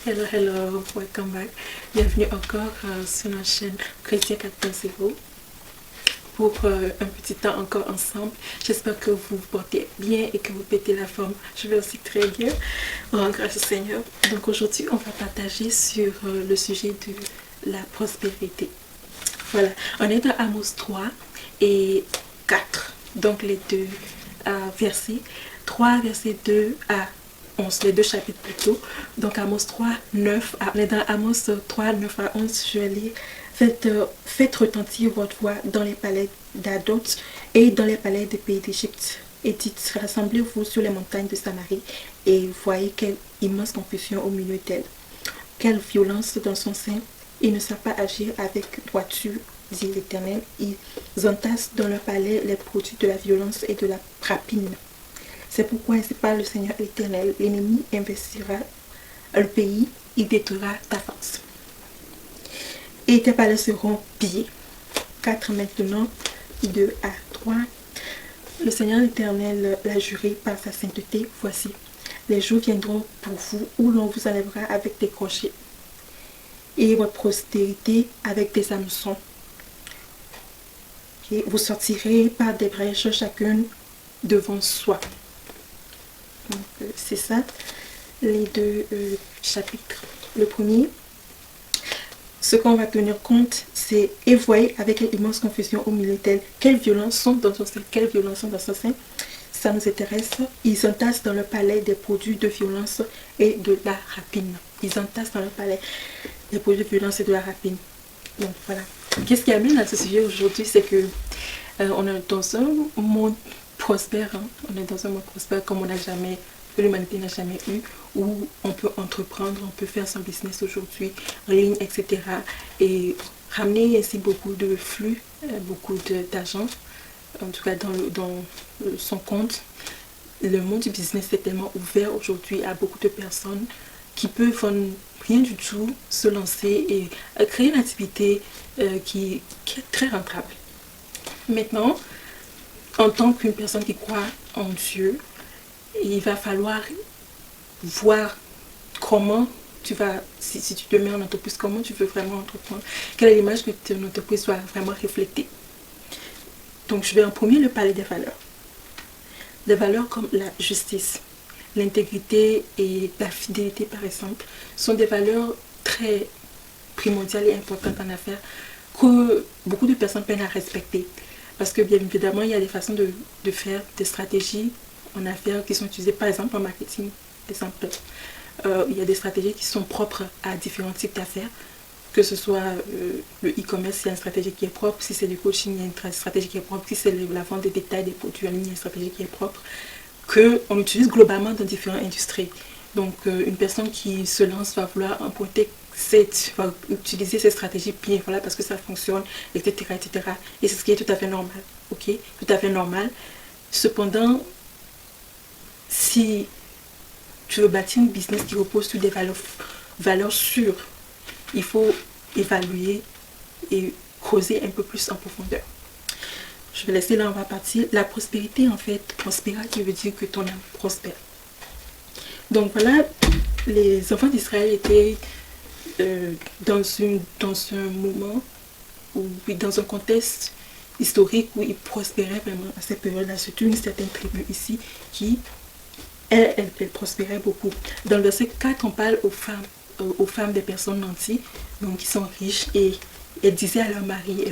Hello, hello, welcome back. Bienvenue encore sur notre chaîne Chrétien 4.0 pour un petit temps encore ensemble. J'espère que vous vous portez bien et que vous pétez la forme. Je vais aussi très bien. Grâce au Seigneur. Donc aujourd'hui, on va partager sur le sujet de la prospérité. Voilà, on est dans Amos 3 et 4. Donc les deux versets. 3 versets 2 à 11, les deux chapitres plutôt. Donc Amos 3, 9 à, on est dans Amos 3, 9 à 11, je lis. Faites retentir votre voix dans les palais d'Adot et dans les palais des pays d'Égypte. Et dites, rassemblez-vous sur les montagnes de Samarie et voyez quelle immense confusion au milieu d'elle. Quelle violence dans son sein. Ils ne savent pas agir avec droiture, dit l'Éternel. Ils entassent dans leur palais les produits de la violence et de la rapine. C'est pourquoi ainsi parle le Seigneur l'Éternel. L'ennemi investira le pays, il détruira ta force. Et tes palais seront pillés. 4 maintenant, 2 à 3. Le Seigneur l'Éternel l'a juré par sa sainteté. Voici, les jours viendront pour vous où l'on vous enlèvera avec des crochets et votre postérité avec des hameçons. Okay. Vous sortirez par des brèches chacune devant soi. Donc c'est ça, les deux chapitres. Le premier, ce qu'on va tenir compte, c'est et voyez avec l'immense confusion au milieu d'elle. Quelle violence sont dans son sein, quelle violence sont dans son sein. Ça nous intéresse. Ils entassent dans le palais des produits de violence et de la rapine. Ils entassent dans le palais des produits de violence et de la rapine. Donc voilà. Qu'est-ce qui amène à ce sujet aujourd'hui, c'est que on est dans un monde prospère, hein. On est dans un monde prospère comme on n'a jamais, que l'humanité n'a jamais eu, où on peut entreprendre, on peut faire son business aujourd'hui en ligne, etc. Et ramener ainsi beaucoup de flux, beaucoup d'argent, en tout cas dans son compte. Le monde du business est tellement ouvert aujourd'hui à beaucoup de personnes qui peuvent rien du tout se lancer et créer une activité qui est très rentable. Maintenant, en tant qu'une personne qui croit en Dieu, il va falloir voir comment tu vas, si tu te mets en entreprise, comment tu veux vraiment entreprendre, quelle est l'image que ton entreprise doit vraiment refléter. Donc je vais en premier le parler des valeurs. Des valeurs comme la justice, l'intégrité et la fidélité par exemple, sont des valeurs très primordiales et importantes en affaires que beaucoup de personnes peinent à respecter. Parce que bien évidemment, il y a des façons de faire des stratégies en affaires qui sont utilisées, par exemple en marketing. Exemple, il y a des stratégies qui sont propres à différents types d'affaires. Que ce soit le e-commerce, il y a une stratégie qui est propre. Si c'est du coaching, il y a une stratégie qui est propre. Si c'est la vente des détails des produits en ligne, il y a une stratégie qui est propre. Qu'on utilise globalement dans différentes industries. Donc, une personne qui se lance va vouloir emprunter va utiliser ces stratégies bien, voilà, parce que ça fonctionne, etc., etc. Et c'est ce qui est tout à fait normal, ok, tout à fait normal. Cependant, si tu veux bâtir un business qui repose sur des valeurs sûres, il faut évaluer et creuser un peu plus en profondeur. Je vais laisser là, on va partir. La prospérité, en fait, prospéra qui veut dire que ton âme prospère. Donc voilà, les enfants d'Israël étaient dans un moment, dans un contexte historique où ils prospéraient vraiment à cette période-là, surtout une certaine tribu ici qui, elle prospérait beaucoup. Dans le verset 4, on parle aux femmes des personnes nanties, donc qui sont riches, et elles disaient à leur mari,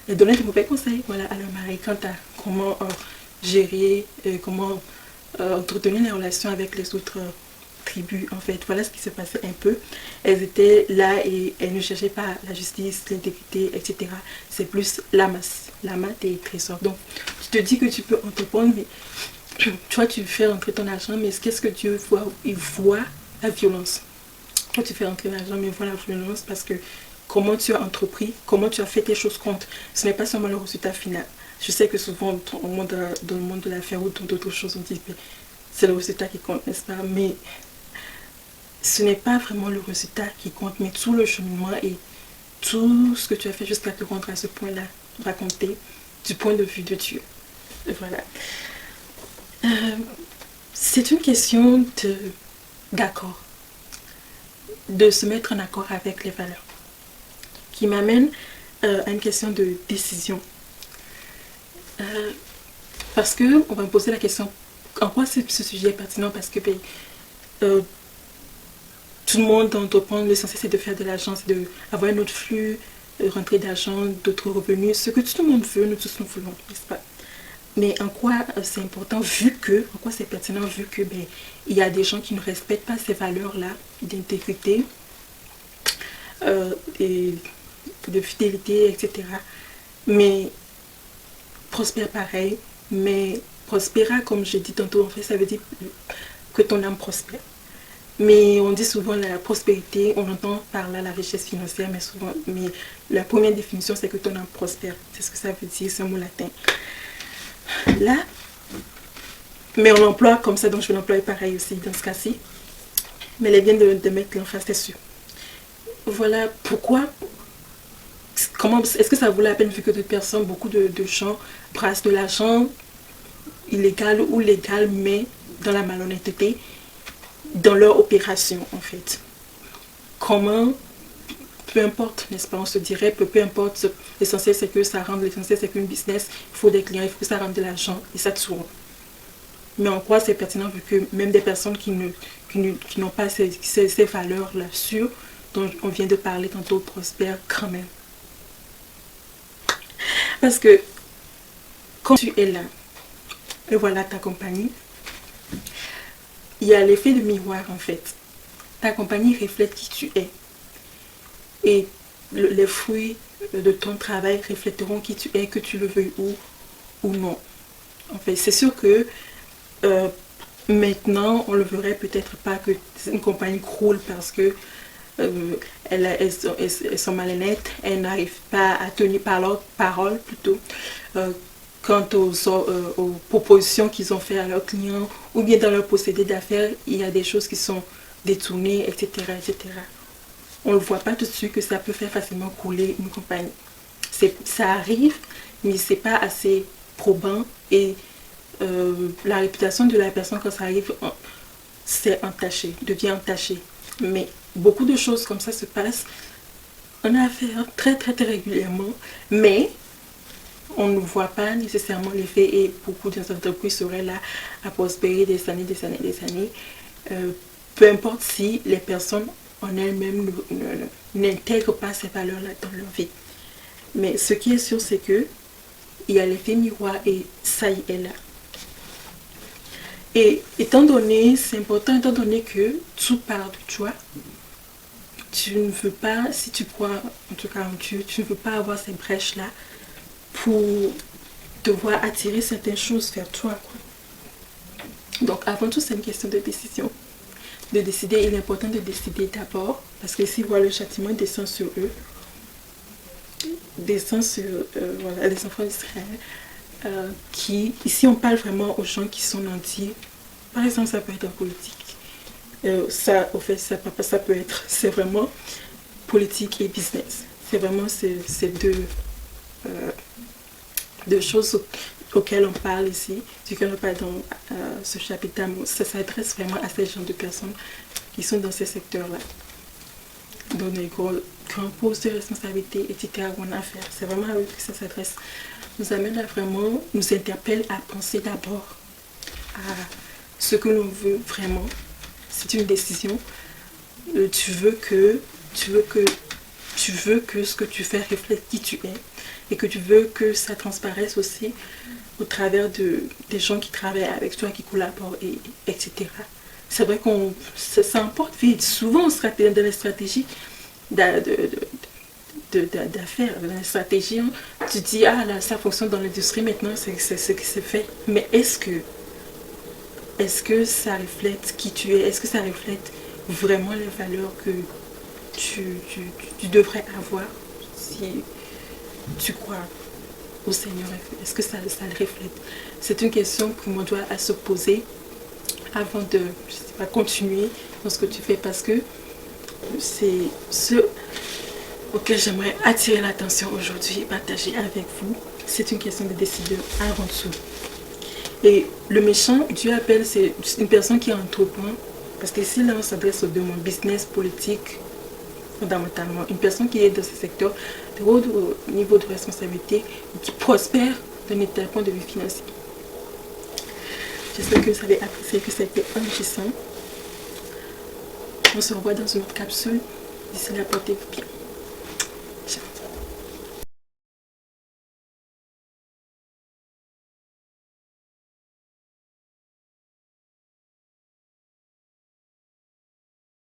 elles donnaient de mauvais conseils, voilà, à leur mari quant à comment gérer, comment entretenir les relations avec les autres tribus. En fait, voilà ce qui se passait un peu. Elles étaient là et elles ne cherchaient pas la justice, l'intégrité, etc. C'est plus la masse des trésors. Donc, tu te dis que tu peux entreprendre, mais toi, tu fais rentrer ton argent, mais qu'est-ce que Dieu voit? Il voit la violence. Toi, tu fais rentrer l'argent, mais il voit la violence parce que comment tu as entrepris, comment tu as fait tes choses compte. Ce n'est pas seulement le résultat final. Je sais que souvent, dans le monde de l'affaire ou dans d'autres choses, on dit que c'est le résultat qui compte, n'est-ce pas? Mais ce n'est pas vraiment le résultat qui compte, mais tout le cheminement et tout ce que tu as fait jusqu'à te rendre à ce point-là va compter du point de vue de Dieu. Voilà. C'est une question d'accord. de se mettre en accord avec les valeurs. Qui m'amène à une question de décision. Parce que on va me poser la question, en quoi ce sujet est pertinent? Parce que tout le monde entreprend, l'essentiel c'est de faire de l'argent, c'est d'avoir un autre flux, rentrer d'argent, d'autres revenus, ce que tout le monde veut, nous tous nous voulons, n'est-ce pas? Mais en quoi c'est important, en quoi c'est pertinent, vu que il y a des gens qui ne respectent pas ces valeurs-là d'intégrité et de fidélité, etc. Mais prospère pareil, mais prospéra, comme j'ai dit tantôt, en fait, ça veut dire que ton âme prospère. Mais on dit souvent la prospérité, on entend par là la richesse financière, mais la première définition, c'est que ton âme prospère. C'est ce que ça veut dire, c'est un mot latin. Là, mais on l'emploie comme ça, donc je vais l'employer pareil aussi dans ce cas-ci. Mais elle vient de mettre l'emphase dessus. Voilà pourquoi. Est-ce que ça vaut la peine, vu que d'autres personnes, beaucoup de gens brassent de l'argent illégal ou légal, mais dans la malhonnêteté, dans leur opération en fait. Comment, peu importe, n'est-ce pas, on se dirait, peu importe, l'essentiel c'est que ça rentre, l'essentiel c'est qu'une business, il faut des clients, il faut que ça rentre de l'argent et ça tourne. Mais en quoi c'est pertinent, vu que même des personnes qui n'ont pas ces valeurs-là sûres, dont on vient de parler tantôt, prospèrent quand même. Parce que quand tu es là, et voilà ta compagnie, il y a l'effet de miroir en fait. Ta compagnie reflète qui tu es. Et les fruits de ton travail reflèteront qui tu es, que tu le veuilles ou non. En fait, c'est sûr que maintenant, on le verrait peut-être pas que une compagnie croule parce que elles sont malhonnêtes, elles n'arrivent pas à tenir par leur parole plutôt. Quant aux propositions qu'ils ont fait à leurs clients ou bien dans leur procédé d'affaires, il y a des choses qui sont détournées, etc. etc. On ne voit pas tout de suite que ça peut faire facilement couler une compagnie. Ça arrive, mais ce n'est pas assez probant et la réputation de la personne quand ça arrive, c'est entaché, devient entaché. Mais beaucoup de choses comme ça se passent en affaires très très très régulièrement, mais on ne voit pas nécessairement l'effet et beaucoup d'entreprises seraient là à prospérer des années. Peu importe si les personnes en elles-mêmes n'intègrent pas ces valeurs-là dans leur vie. Mais ce qui est sûr, c'est que il y a l'effet miroir et ça y est là. Et étant donné, c'est important, étant donné que tout part de toi, tu ne veux pas, si tu crois en tout cas en Dieu, tu ne veux pas avoir ces brèches-là pour devoir attirer certaines choses vers toi, quoi. Donc avant tout, c'est une question de décision. De décider, il est important de décider d'abord, parce que s'ils voient le châtiment descend sur eux, descend sur voilà, les enfants d'Israël, qui, ici on parle vraiment aux gens qui sont nantis. Par exemple, ça peut être en politique. Ça, au fait, ça peut être, c'est vraiment politique et business. C'est vraiment ces deux choses auxquelles on parle ici, duquel on parle dans ce chapitre. Ça s'adresse vraiment à ces gens de personnes qui sont dans ces secteurs-là, dans les grands postes de responsabilité, etc. qu'on a à faire. C'est vraiment à eux que ça s'adresse. Nous amène à vraiment, nous interpelle à penser d'abord à ce que l'on veut vraiment. C'est une décision. Tu veux que ce que tu fais reflète qui tu es et que tu veux que ça transparaisse aussi au travers des gens qui travaillent avec toi, qui collaborent, etc. C'est vrai qu'on ça importe vite. Souvent, dans les stratégies d'affaires, dans les stratégies, tu dis, ah là, ça fonctionne dans l'industrie, maintenant, c'est ce qui se fait. Mais est-ce que ça reflète qui tu es? Est-ce que ça reflète vraiment les valeurs que tu devrais avoir si tu crois au Seigneur? Est-ce que ça le reflète? C'est une question qu'on doit à se poser avant de, je sais pas, continuer dans ce que tu fais, parce que c'est ce auquel j'aimerais attirer l'attention aujourd'hui et partager avec vous. C'est une question de décider avant tout. Et le méchant, Dieu appelle, c'est une personne qui entreprend Parce que ici, là, on s'adresse au domaine business, politique, fondamentalement. Une personne qui est dans ce secteur, de haut niveau de responsabilité, et qui prospère d'un point de vue financier. J'espère que vous avez apprécié, que c'était enrichissant. On se revoit dans une autre capsule. D'ici là, portez-vous bien.